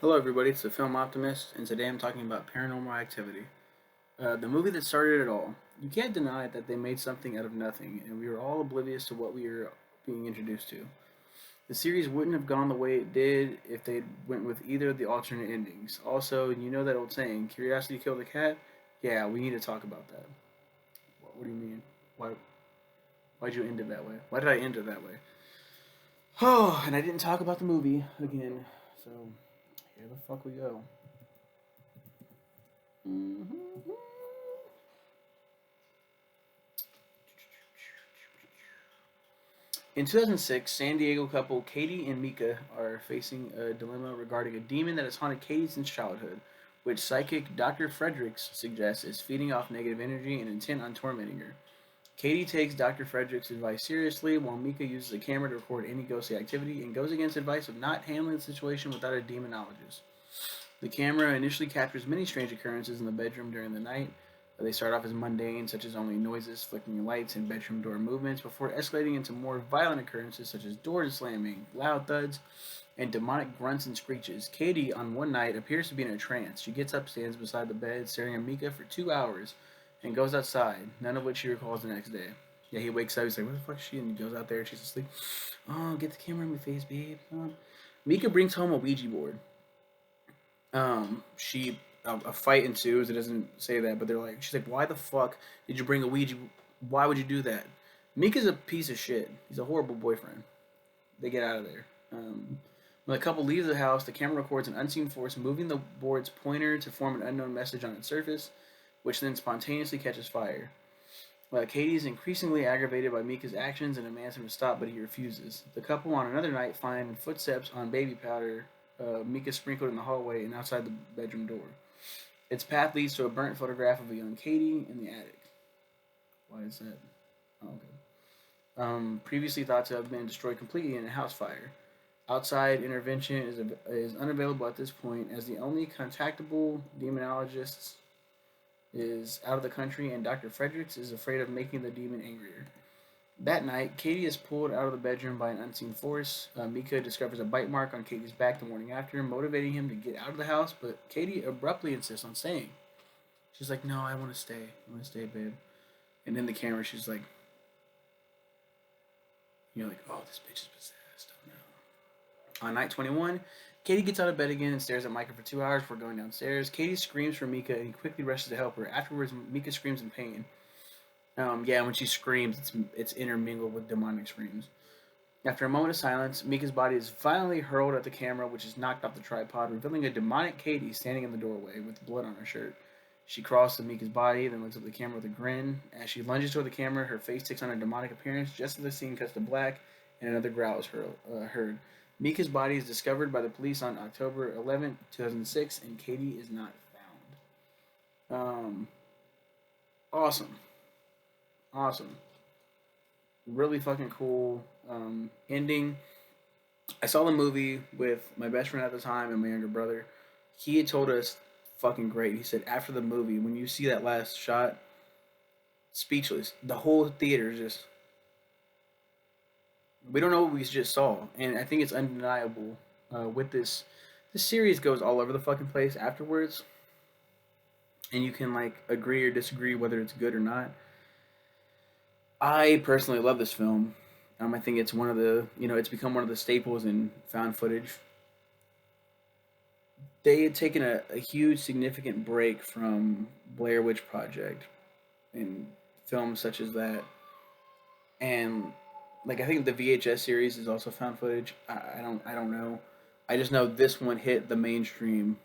Hello, everybody. It's the Film Optimist, and today I'm talking about Paranormal Activity, the movie that started it all. You can't deny that they made something out of nothing, and we were all oblivious to what we were being introduced to. The series wouldn't have gone the way it did if they went with either of the alternate endings. Also, you know that old saying, "Curiosity killed the cat." Yeah, we need to talk about that. What do you mean? Why? Why'd you end it that way? Why did I end it that way? Oh, and I didn't talk about the movie again. So here the fuck we go. Mm-hmm. In 2006, San Diego couple Katie and Mika are facing a dilemma regarding a demon that has haunted Katie since childhood, which psychic Dr. Fredericks suggests is feeding off negative energy and intent on tormenting her. Katie takes Dr. Fredericks' advice seriously, while Mika uses a camera to record any ghostly activity and goes against advice of not handling the situation without a demonologist. The camera initially captures many strange occurrences in the bedroom during the night. They start off as mundane, such as only noises, flickering lights, and bedroom door movements, before escalating into more violent occurrences such as doors slamming, loud thuds, and demonic grunts and screeches. Katie, on one night, appears to be in a trance. She gets up, stands beside the bed, staring at Mika for 2 hours, and goes outside, none of which she recalls the next day. Yeah, he wakes up, he's like, where the fuck is she? And he goes out there, she's asleep. Oh, get the camera in my face, babe. Come on. Mika brings home a Ouija board. She a fight ensues. It doesn't say that, but she's like, why the fuck did you bring a Ouija? Why would you do that? Mika's a piece of shit. He's a horrible boyfriend. They get out of there. When the couple leaves the house, the camera records an unseen force moving the board's pointer to form an unknown message on its surface, which then spontaneously catches fire. Katie is increasingly aggravated by Mika's actions and demands him to stop, but he refuses. The couple on another night find footsteps on baby powder Mika sprinkled in the hallway and outside the bedroom door. Its path leads to a burnt photograph of a young Katie in the attic. Why is that? Oh, okay. Previously thought to have been destroyed completely in a house fire. Outside intervention is unavailable at this point, as the only contactable demonologist is out of the country, and Dr. Fredericks is afraid of making the demon angrier. That night, Katie is pulled out of the bedroom by an unseen force. Mika discovers a bite mark on Katie's back the morning after, motivating him to get out of the house, but Katie abruptly insists on staying. She's like, no, I want to stay. I want to stay, babe. And in the camera, she's like, you're like, oh, this bitch is possessed. Oh, no. On night 21, Katie gets out of bed again and stares at Micah for 2 hours before going downstairs. Katie screams for Mika, and he quickly rushes to help her. Afterwards, Mika screams in pain. Yeah, when she screams, it's intermingled with demonic screams. After a moment of silence, Mika's body is violently hurled at the camera, which is knocked off the tripod, revealing a demonic Katie standing in the doorway with blood on her shirt. She crawls to Mika's body, then looks at the camera with a grin. As she lunges toward the camera, her face takes on a demonic appearance just as the scene cuts to black and another growl is heard. Mika's body is discovered by the police on October 11th, 2006, and Katie is not found. Awesome. Awesome. Really fucking cool ending. I saw the movie with my best friend at the time and my younger brother. He had told us fucking great. He said after the movie, when you see that last shot, speechless. The whole theater is just, we don't know what we just saw, and I think it's undeniable. With this series goes all over the fucking place afterwards, and you can like agree or disagree whether it's good or not. I personally love this film. I think it's one of the, it's become one of the staples in found footage. They had taken a huge, significant break from Blair Witch Project and films such as that, and like I think the VHS series is also found footage. I don't know. I just know this one hit the mainstream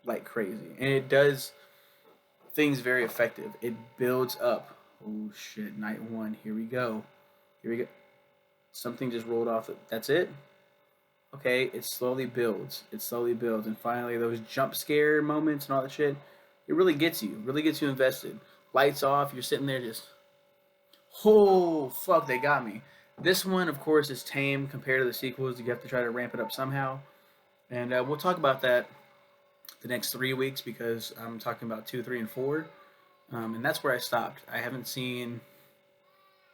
like crazy, and it does things very effective. It builds up. Oh shit! Night one. Here we go. Here we go. Something just rolled off. That's it. Okay, it slowly builds. It slowly builds, and finally those jump scare moments and all that shit. It really gets you. Really gets you invested. Lights off. You're sitting there just, oh fuck, they got me. This one, of course, is tame compared to the sequels. You have to try to ramp it up somehow, and we'll talk about that the next 3 weeks because I'm talking about 2, 3, and 4, and that's where I stopped. I haven't seen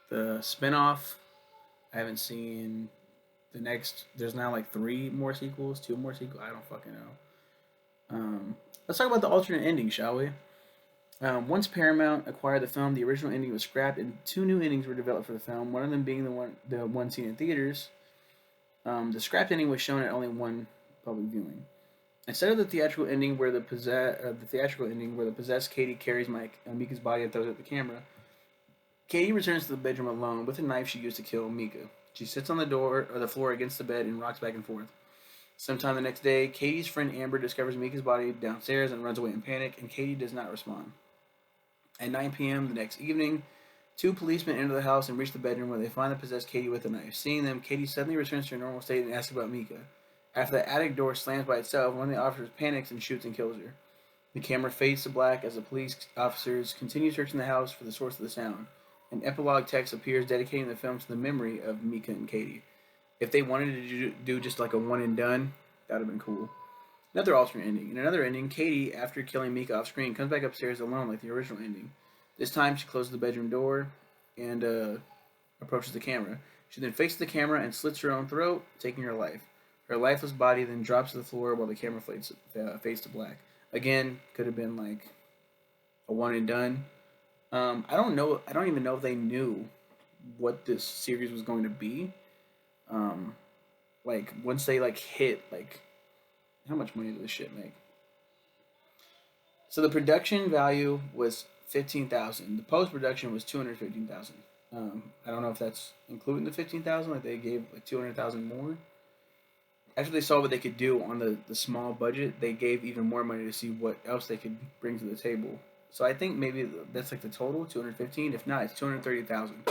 the spinoff. I haven't seen the next. There's now like 3 more sequels, 2 more sequels. I don't fucking know. Let's talk about the alternate ending, shall we? Once Paramount acquired the film, the original ending was scrapped, and two new endings were developed for the film. One of them being the one seen in theaters. The scrapped ending was shown at only one public viewing. Instead of the theatrical ending where the possessed Katie carries Mika's body and throws it at the camera, Katie returns to the bedroom alone with a knife she used to kill Mika. She sits on the floor against the bed and rocks back and forth. Sometime the next day, Katie's friend Amber discovers Mika's body downstairs and runs away in panic, and Katie does not respond. At 9 p.m. the next evening, two policemen enter the house and reach the bedroom where they find the possessed Katie with a knife. Seeing them, Katie suddenly returns to her normal state and asks about Mika. After the attic door slams by itself, one of the officers panics and shoots and kills her. The camera fades to black as the police officers continue searching the house for the source of the sound. An epilogue text appears dedicating the film to the memory of Mika and Katie. If they wanted to do just like a one and done, that would have been cool. Another alternate ending. In another ending, Katie, after killing Mika off screen, comes back upstairs alone like the original ending. This time, she closes the bedroom door and approaches the camera. She then faces the camera and slits her own throat, taking her life. Her lifeless body then drops to the floor while the camera fades to black. Again, could have been like a one and done. I don't know. I don't even know if they knew what this series was going to be. Like once they like hit like how much money did this shit make? So the production value was 15,000. The post production was 215,000. I don't know if that's including the 15,000. Like they gave like 200,000 more. After they saw what they could do on the small budget, they gave even more money to see what else they could bring to the table. So I think maybe that's like the total 215. If not, it's 230,000.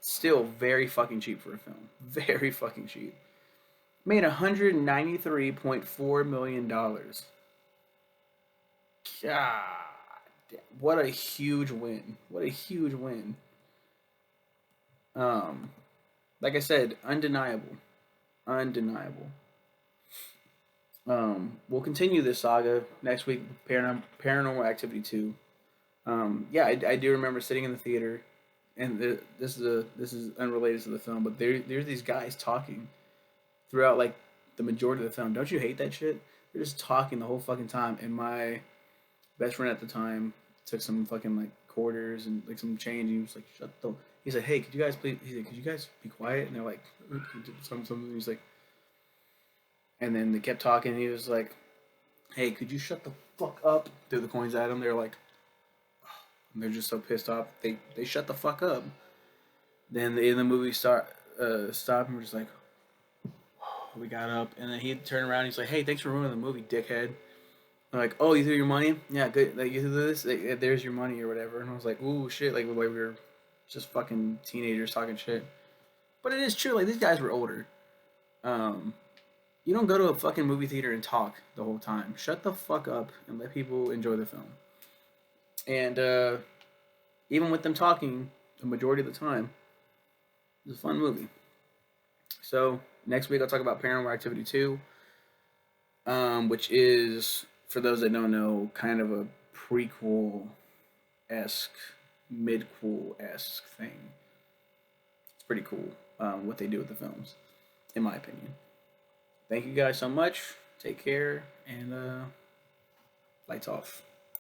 Still very fucking cheap for a film. Very fucking cheap. Made $193.4 million. God, what a huge win! What a huge win! Um, like I said, undeniable, undeniable. We'll continue this saga next week. Paranormal Activity 2. Yeah, I do remember sitting in the theater, and this is unrelated to the film, but there's these guys talking throughout like the majority of the film. Don't you hate that shit? They're just talking the whole fucking time, and my best friend at the time took some fucking like quarters and like some change. And he was like, "Shut the." He's like, "Hey, could you guys please?" He's like, "Could you guys be quiet?" And they're like, something. He's like, and then they kept talking. And he was like, "Hey, could you shut the fuck up?" Threw the coins at him. They're like, and they're just so pissed off. They shut the fuck up. Then in the movie stop and we're just like, we got up, and then he turned around. And he's like, "Hey, thanks for ruining the movie, dickhead." I'm like, "Oh, you threw your money? Yeah, good. Like you threw this. Like, there's your money or whatever." And I was like, "Ooh, shit!" Like we were just fucking teenagers talking shit. But it is true. Like these guys were older. Um, you don't go to a fucking movie theater and talk the whole time. Shut the fuck up and let people enjoy the film. And even with them talking, the majority of the time, it's a fun movie. So next week I'll talk about Paranormal Activity 2, which is, for those that don't know, kind of a prequel esque, midquel esque thing. It's pretty cool what they do with the films, in my opinion. Thank you guys so much. Take care, and lights off.